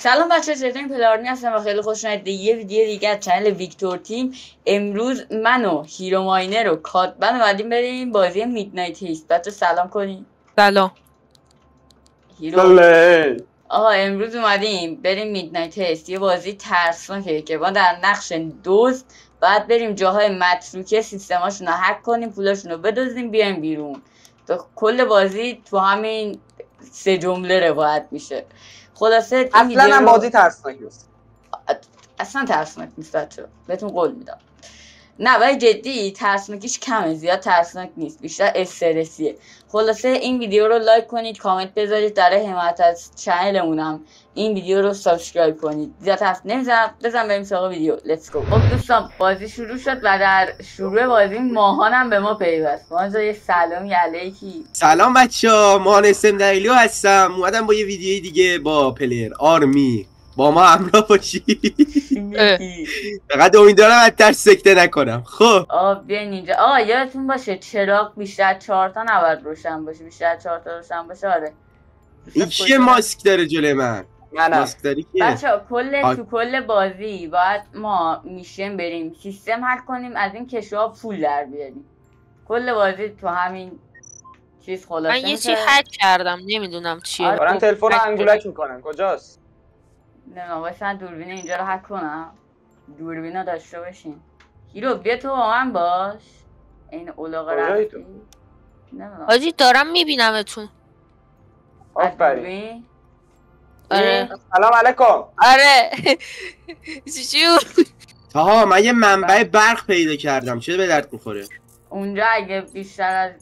سلام بچه چطورین؟ پلارمی هستم و خیلی خوش اومدید یه ویدیو دیگه از چنل ویکتور تیم. امروز من و هیرو ماینر و کاتبن اومدیم بریم بازی میدنایت هیست. بچه سلام کنیم. سلام هیرو آقا امروز اومدیم بریم میدنایت هیست، یه بازی ترسناکه که ما در نقش دزد باید بریم جاهای متروکه سیستماشون رو هک کنیم، پولاشون رو بدزدیم بیایم بیرون. تو کل بازی تو همین 3 جمله روایت میشه. خلاصه اصلا هم بازی ترسناک نیست، اصلا ترسناک نیست بچه، بهتون قول میدم. نه ولی جدی ترسناکیش کمه، زیاد ترسناک نیست، بیشتر استرسیه. خلاصه این ویدیو رو لایک کنید، کامنت بذارید، برای حمایت از چنلمونم این ویدیو رو سابسکرایب کنید. زیاد حرف نمیزنم، بزن بریم سراغ ویدیو. لیتس گو. خب دوستان بازی شروع شد و در شروع بازی ماهانم به ما پیوست. ماهان یه سلامی علیکی. سلام بچه‌ها، ماهان اسم دلیلو هستم. اومدم با یه ویدیوی دیگه با پلیر آرمی با ما همراه باشی. فقط امیدوارم از ترس سکته نکنم. خب بیاین اینجا. یادتون باشه چراغ بیشتر 4 تا نباید روشن باشه، بیشتر 4 تا روشن باشه. آره این چیه ماسک داره جلوی من؟ ماسک داری کیه؟ بچه‌ها تو کل بازی باید ما میشن بریم سیستم هک کنیم، از این کشوها پول در بیاریم. کل بازی تو همین چیز خلاصه من یه چی هک کردم نمیدونم چیه. دارن تلفن رو انگولک میکنن. کجاست؟ نه واسه دوربین اینجا رو هک کنم. دوربینا داشته باشین. هیرو بیا تو با من باش. این اولاغ رفتی. حاجی دارم میبینمتون. آفرین. آره سلام علیکم. آره چیو آها من یه منبع برق پیدا کردم، چه به درد میخوره؟ اونجا اگه بیشتر از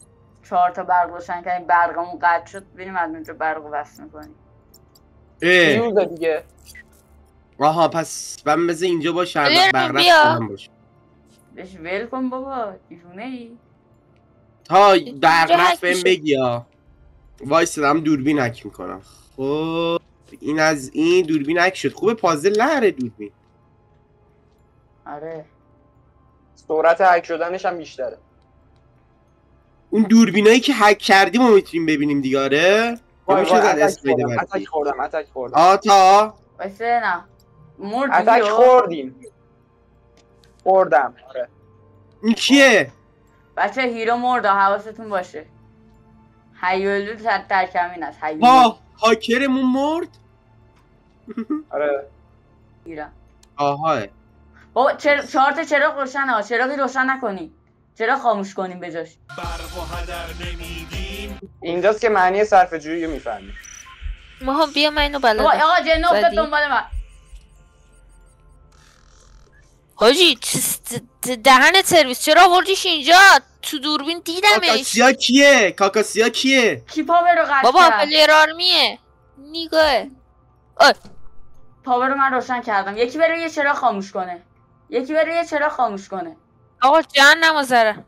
4 تا برق روشن کنیم برقمون قطع شد، بریم از اونجا برق وصل میکنیم. فیوزه دیگه. آها پس من بذار اینجا باشم، برق رفتم باشه. بهش ول کن بابا، دیوونه ای؟ تا برق رفت بهم بگی ها. وایسادم دوربین هک میکنم. خب این از این دوربین هک شد. خوبه پازل نره دوربین. آره سرعت هک شدنش هم بیشتره. اون دوربینایی که هک کردیم رو میتونیم ببینیم دیگه. آره اتک خوردم. تا وایسه نه مردی. اتک خوردم. آره این کیه؟ بچه هیرو مرده، حواستون باشه. هیولو در کمین است. هاکرمون مرد؟ آره گیرم. آها بابا 4 تا چراغ روشنه ها، چراغی روشن نکنی، چراغ خاموش کنیم بجاش. اینجاست که معنی صرف جویی رو میفهمی. ماها بیا من اینو بلدم. آقا جن افتاد دنبال من. حاجی دهن سرویس چرا آوردیش اینجا؟ تو دوربین دیدمش. کاکاسیا کیه؟ کی پاور رو قطع بابا کرد؟ پلیر آرمیه. نیگاه پاور رو من روشن کردم. یکی بره یه چراغ خاموش کنه. آقا جهنم و ذره.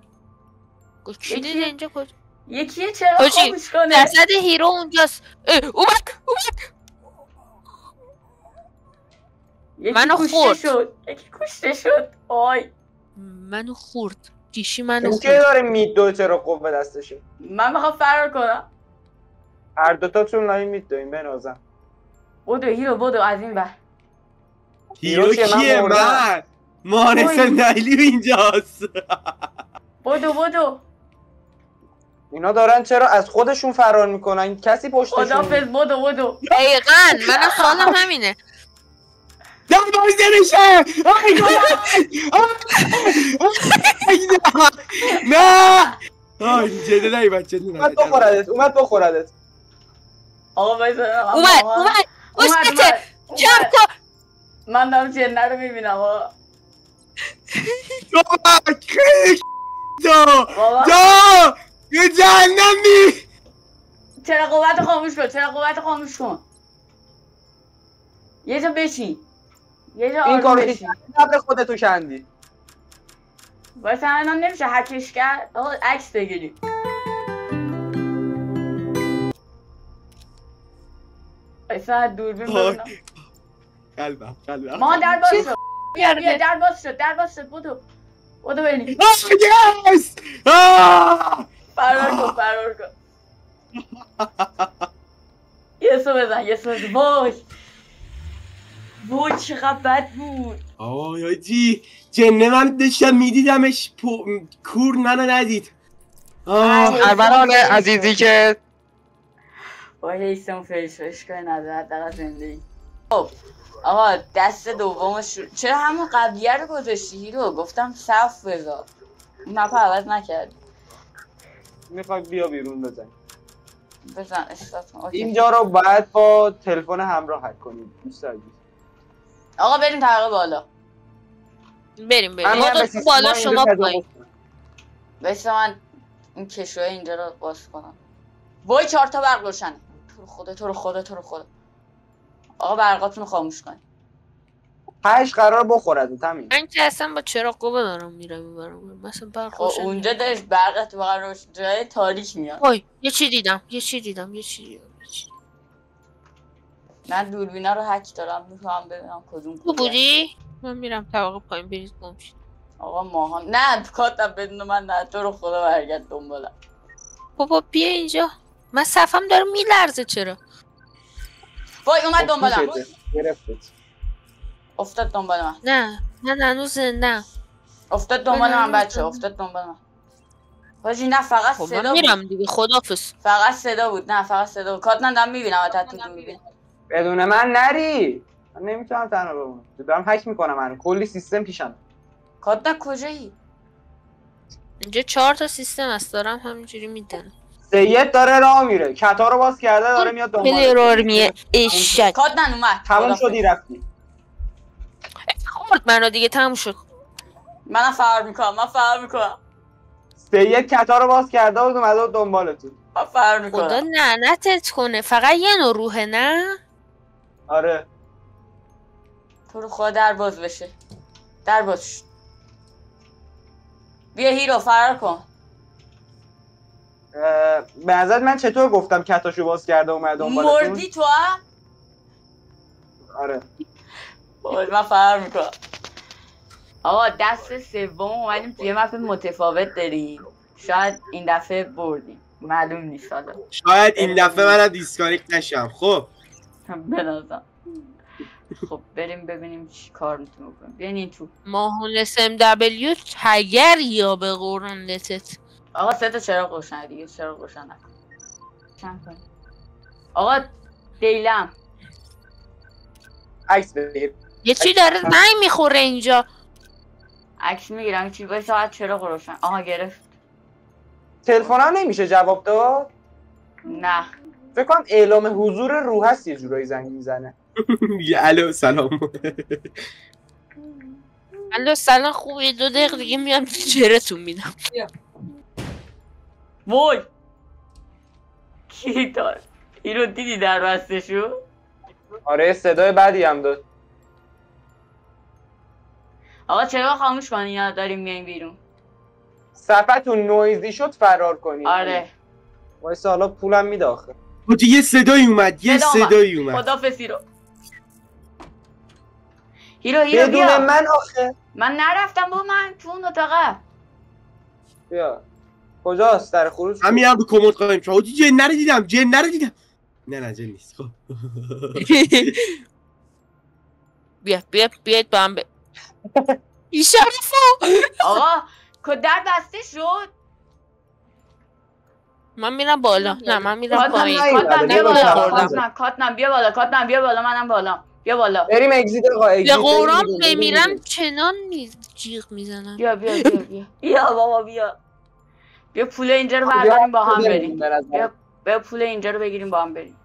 کی دیده اینجا کجا؟ یکی یه چراغ خاموش کنه. جسد هیرو اونجاست. اومد منو خورد. یکی کشته شد. منو خورد. دیشی منو اون خورد. که داره میدوه چرا قوه دستشه. من میخوام فرار کنم. هر دوتاتون لای میدوین بنازم. بودو هیرو بودو از این بر. هیرو کیه؟ من مانسن دلیو اینجاست. بودو اینا دارن چرا از خودشون فرار میکنن؟ کسی پشتشون خدافظ. بودو دقیقاً منم سوالم همینه. بایده میشه. نه جده نایی بچه اومد بخوردت. آقا بایده اومد اسکته جمع کن. من دارم جنه رو میبینم. آقا دا یه جهنمی. چرا قوت خاموش کن. یه جا بشین. این کارو بشین. قبل خودتو کندی. واسه الان نمیشه هکش کرد. آقا عکس بگیریم. واسه دوربین ببینم. قلبم ما در باز شد. بودو بریم. یس فرار کن. یسو بزن. وای وای چقدر بد بود. آه یاجی جنه من داشتم میدیدمش کور منو ندید. ارمنان عزیزی که وای هیستم فیش کنی نداره در زندگی. خب آقا دست دومش چرا همون قبلیه رو گذاشتی هیرو؟ گفتم صف بذار مپا عوض نکردی. میخوای بیا بیرون بزن. بزن استارت کن. اینجا رو باید با تلفن همراه حک کنید دوست عزیز. آقا بریم طبقه بالا. بریم همین ما هم تو به سیستم بالا اینجا شما تجاوز پایین. کن. بایسته من این کشوهای اینجا رو باز کنم. وای 4 تا برق روشنه. تو رو خدا. آقا برقاتون رو خاموش کن. 8 قرار بخورد همین. من که اصلا با چراغ قوه دارم میرم میبرم مثلا برق خب روشن اونجا نمی‌کنه. داشت برقت واقعا روشن جای تاریک میاد. وای یه چی دیدم من دوربینا رو هک دارم میخوام ببینم کدوم تو بودی؟ من میرم طبقه پایین برید گم شید. آقا ماهان نه کاتم بدون من نه تو رو خدا برگرد دنبالم. بابا بیا اینجا من صفم داره میلرزه چرا؟ وای اومد دنبالم. پوشته. گرفتت. افتاد دنبال من. نه من هنوز زنده. افتاد دنبال من بچه افتاد دنبال من. واجی نه فقط خب صدا من میرم دیگه خدافظ. فقط صدا بود. نه فقط صدا بود. کات دارم میبینم تا تو دوربین. بدون من نری. من نمیتونم تنها بمونم. دارم هک میکنم من. کلی سیستم پیشم. کات کجایی؟ اینجا 4 تا سیستم هست دارم همینجوری میدن. سید داره راه میره. کتا رو باز کرده داره میاد دنبال. پلیر میه اشک. کات اومد. تموم شدی رفتی. خورد منو دیگه تموم شد. من فرار میکنم. سید کتا رو باز کرده بود اومده بود دنبالتون. من فرار میکنم. خدا لعنتت کنه فقط یه نوع روحه نه؟ آره. تو رو خدا در باز بشه. در باز. بیا هیرو فرار کن. به نظر من چطور گفتم کتاشو باز کرده اومده دنبالتون؟ مردی تو هم؟ آره. من فرار میکنم. آقا دست سوم اومدیم توی مپ متفاوت داریم. شاید این دفعه بردیم. معلوم نیست حالا. شاید این دفعه منم دیسکانکت نشم. خب بنازم. خب بریم ببینیم چی کار میتونیم بکنیم. بیاین تو. ماهون SMW تگر یا به قرآن لتت. آقا 3 تا چراغ روشن دیگه چراغ روشن نکن. چند کن. آقا دیلم. عکس بگیر. یه چی داره زنگ میخوره اینجا. عکس میگیرم چی باید ساعت چراغ روشن. آها گرفت. تلفنم نمیشه جواب داد؟ نه. فکر کنم اعلام حضور روح هست یه جورایی زنگ میزنه. یه الو سلام. الو سلام خوبی 2 دقیقه دیگه میام چهره‌تون میدم. وای کی دار اینو دیدی در بسته شو؟ آره صدای بدی هم داد. آقا چرا خاموش کنی یا داریم میایم بیرون؟ صفحتون نویزی شد فرار کنید. آره وایسا حالا پولم میده آخه. حاجی یه صدایی اومد. خدافظ هیرو بدون بیا. من آخه. من نرفتم با من تو اون اتاقه. بیا کجاست در خروج؟ همین هم رو کمد قایم شد. حاجی جن رو دیدم. نه جن نیست. خب بیاید با هم این شرفا. آقا در بسته شد. من میرم بالا. نه من میرم پایین. کاتنم بیا بالا منم بالا. بیا بالا. بریم اگزیت آقا. به قرآن بمیرم چنان جیغ میزنم. بیا بابا بیا پول اینجا رو برداریم با هم بریم. بیا پول اینجا رو بگیریم با هم بریم.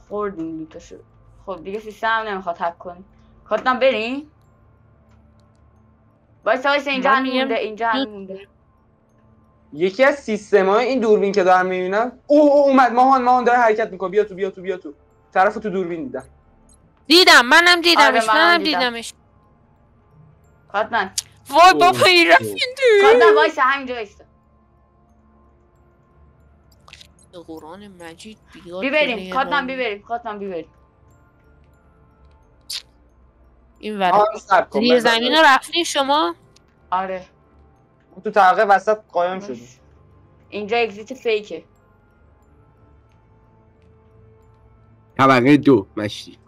خوردیم دوتاشو. خب دیگه سیستم هم نمیخواد هک کنیم. کاتنم بریم. وایسا اینجا مونده. یکی از سیستم‌های این دوربین که دارم میبینم اومد ماهان داره حرکت میکنه. بیا تو طرفو تو دوربین دیدم. منم دیدمش. کاتنم وای بابا این رفت. کاتنم وایسا همینجا وایسا. به قرآن مجید بیاد. بیبریم کاتنم بیبریم. این ورد زیر زمین رو رفتین شما؟ آره تو طبقه وسط قایم شدی. اینجا اگزیت فیکه. طبقه 2 مشتی.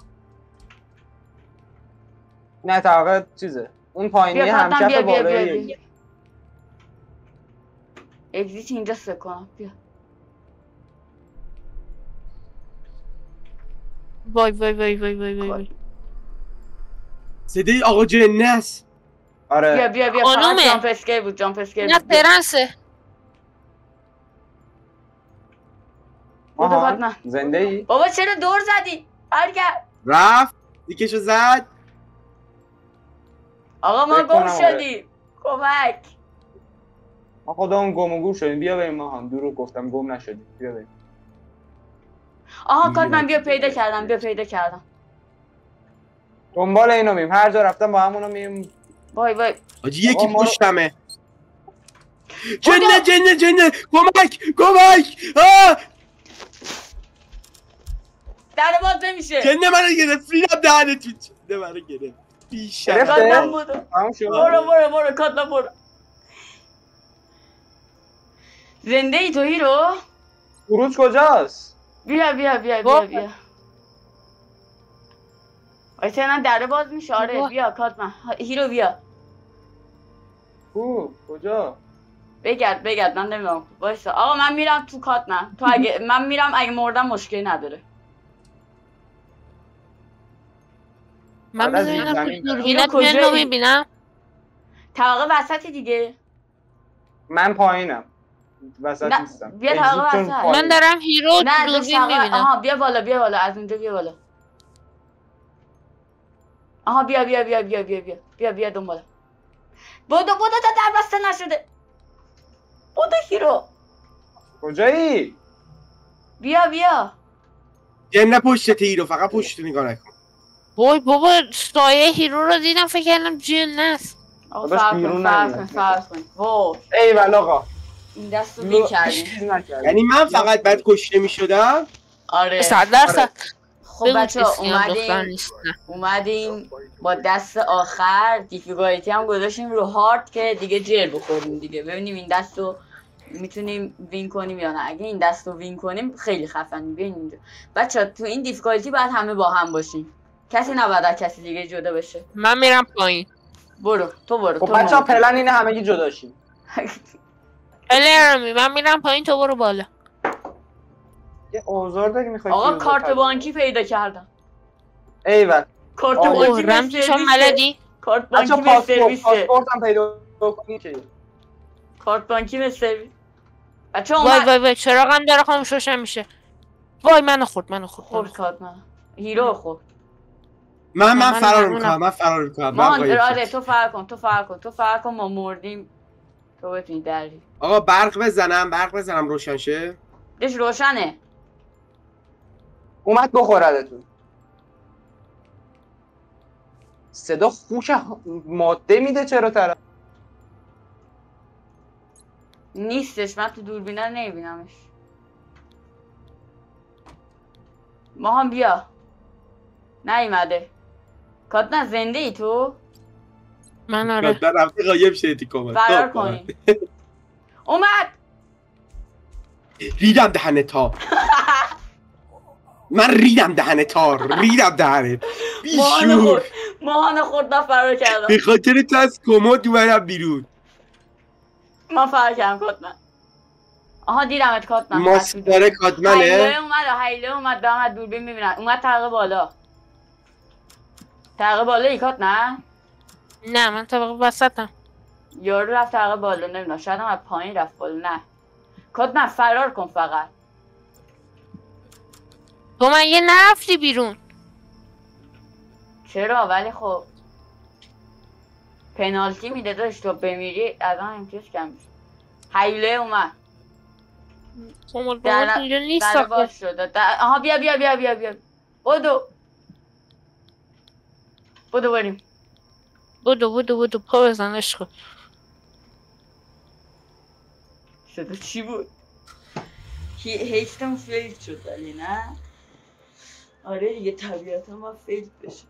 نه طبقه چیزه اون پایینی بیا کاتم، همکف بیا بالایی. اگزیت اینجا فکر کنم. بیا وای وای وای وای وای وای. صدای آقا جنه است. آره بیا فقط خانومه. جامپ اسکیپ بود، جامپ اسکیپ نه بود. بیا. ترنسه. بودو آها کاتم. زنده ای؟ بابا چرا دور زدی؟ برگرد. رفت دیکشو زد. آقا ما فکر گم کنم آره. شدیم. کمک. ما خودمون گم و گور شدیم. بیا بریم ماهان. دروغ گفتم گم نشدیم. بیا بریم. آها کاتم بیا پیدا کردم. دنبال اینو میم. هر جا رفتم با همونو میم. وای آجی یکی آقا ما رو- پشتمه. جنه کمک در باز نمیشه. جنه منو گرفت. ریدم دهنت. جنه منو گرفت. بیشتر گرفته؟ کاتم بودو. تمام شد. برو کاتم برو. زنده ای تو هیرو؟ خروج کجاست؟ بیا وایسا الان دره باز میشه. آره بیا کاتم. هیرو بیا. کجا؟ بگرد من نمیدونم. وایسا آقا من میرم تو کاتم. تو اگه من میرم اگه مردم مشکلی نداره. من بعد از بذارم زمین دوربینت کجایی؟ میان رو میبینم. طبقه وسطی دیگه. من پایینم. وسط نه، نیستم. بیا اگزیت طبقه چون وسط. پایین. من دارم هیرو نه دوربین میبینم. آها بیا بالا از اونجا بیا بالا. آها بیا دنباله. بودو تا در بسته نشده. بودو هیرو. کجایی؟ بیا جنه پشت هیرو. فقط پشت نگاه نکن. وای بابا سایه هیرو رو دیدم فکر کردم جن است. آقا داداش بیرون نمیاد. فرق کن. وای ایول آقا. این دستو بی کردیم. چیز نکردی. یعنی من فقط بعد کشته میشدم. آره 100%. خب بچه‌ها دختر نیستن. اومدیم با دست آخر دیفیکالتی هم گذاشتیم رو هارد که دیگه جر بخوریم دیگه. ببینیم این دستو میتونیم وین کنیم یا نه. اگه این دستو وین کنیم خیلی خفنیم. بیاین اینجا بچه‌ها. تو این دیفیکالتی باید همه با هم باشیم. کسی نباید از کسی دیگه جدا بشه. من میرم پایین. برو تو خب بچه‌ها پلن اینه همگی جدا شیم. من میرم پایین تو برو بالا. یه اوزار داری میخوای؟ آقا کارت بانکی پیدا کردم. ایول. کارت آه، بانکی به رمزی شما سرویسه. بلدی؟ کارت بچه‌ها بانکی به سرویسه. پاسپورتم پیدا کنی که. کارت بانکی به سرویس. بچه‌ها وای وای چراغم داره خاموش روشن میشه. وای منو خورد. خب کارت من هیرو خب من من فرار ممنونم. میکنم. ما آره تو فرق کن ما مردیم. تو بتونی دری. آقا برق بزنم روشن شه. دش روشنه. اومد بخوردتون. صدا خوش ماده میده چرا طرف؟ نیستش. من تو دوربینه نمیبینمش. ما هم بیا. نیومده. کاتنا زنده ای تو؟ من آره. من رفته قایم شدی کامل. فرار کنی. اومد. ریدم دهنت ها. من ریدم دهنت. بیشور. ماهان خورد من فرار کردم. به خاطر تو از کمد اومدم بیرون. من فرار کردم کاتنا. آها دیدمت کاتنا. ماسک داره کاتمنه. هیله اومد دارم دوربین میبینم. اومد طبقه بالا ای کاتنا. نه من طبقه وسطم. یارو رفت طبقه بالا. نمیدونم شاید هم از پایین رفت بالا. نه کاتنا فرار کن فقط. تو من یه نرفتی بیرون. چرا؟ ولی خب پنالتی میده داشت. تو بمیری از آن امتیاز کم میشه. هیله اومد. خمال بابا اینجا نیست. در باز شد. آها بیا بدو بریم. بودو پا بزن عشق. صدا چی بود؟ هیچتم فیل شد ولی نه. آره دیگه طبیعتا ما فیل بشه.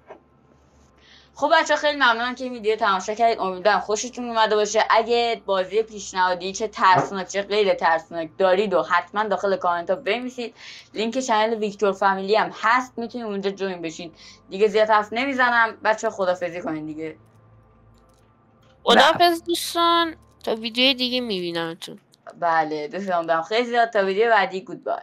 خب بچه خیلی ممنونم که این ویدیو تماشا کردید. امیدوارم خوشتون اومده باشه. اگه بازی پیشنهادی چه ترسناک چه غیر ترسناک دارید و حتما داخل کامنت ها بنویسید. لینک چنل ویکتور فامیلی هم هست، میتونید اونجا جوین بشین. دیگه زیاد حرف نمیزنم بچه، خدافظی کنین دیگه. خداحافظ دوستان، تا ویدیو دیگه میبینمتون. بله دوستان دارم خیلی زیاد. تا ویدیو بعدی، گودبای.